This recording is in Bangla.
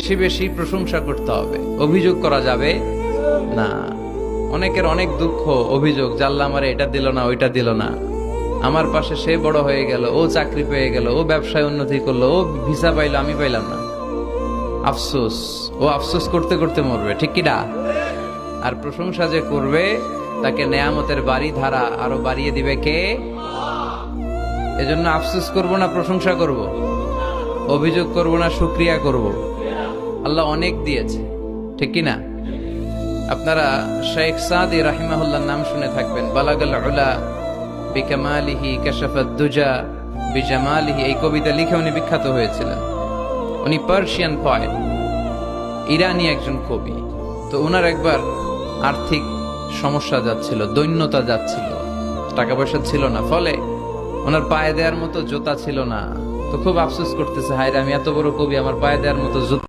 বেশি বেশি প্রশংসা করতে হবে, অভিযোগ করা যাবে না। অনেকের অনেক দুঃখ, অভিযোগ, জাল্লা আমারে এটা দিল না, ওইটা দিল না, আমার পাশে সে বড় হয়ে গেল, ও চাকরি পেয়ে গেল, ও ব্যবসায় উন্নতি করলো, ও ভিসা পাইলো, আমি পাইলাম না। আফসোস, ও আফসোস করতে করতে মরবে, ঠিক কিনা? আর প্রশংসা যে করবে তাকে নেয়ামতের বাড়ি ধারা আরো বাড়িয়ে দিবে কে? এজন্য আফসোস করব না, প্রশংসা করব, অভিযোগ করব না, শুকরিয়া করব। আল্লাহ অনেক দিয়েছে, ঠিক কিনা? আপনারা শেখ সাদি রাহিমাহুল্লাহর নাম শুনে থাকবেন। বালাগাল উলা বিকামালিহি কাশাফাদ দুজা বিজামালিহি, এই কবিতা লিখে উনি বিখ্যাত হয়েছিলেন। উনি পার্সিয়ান পয়েট, ইরানি একজন কবি। তো ওনার একবার আর্থিক সমস্যা যাচ্ছিল, দৈন্যতা যাচ্ছিল, টাকা পয়সা ছিল না, ফলে ওনার পায়ে দেওয়ার মতো জুতা ছিল না। তো খুব আফসোস করতেছে, হায়রে আমি এত বড় কবি, আমার পায়ে দেওয়ার মতো জুতা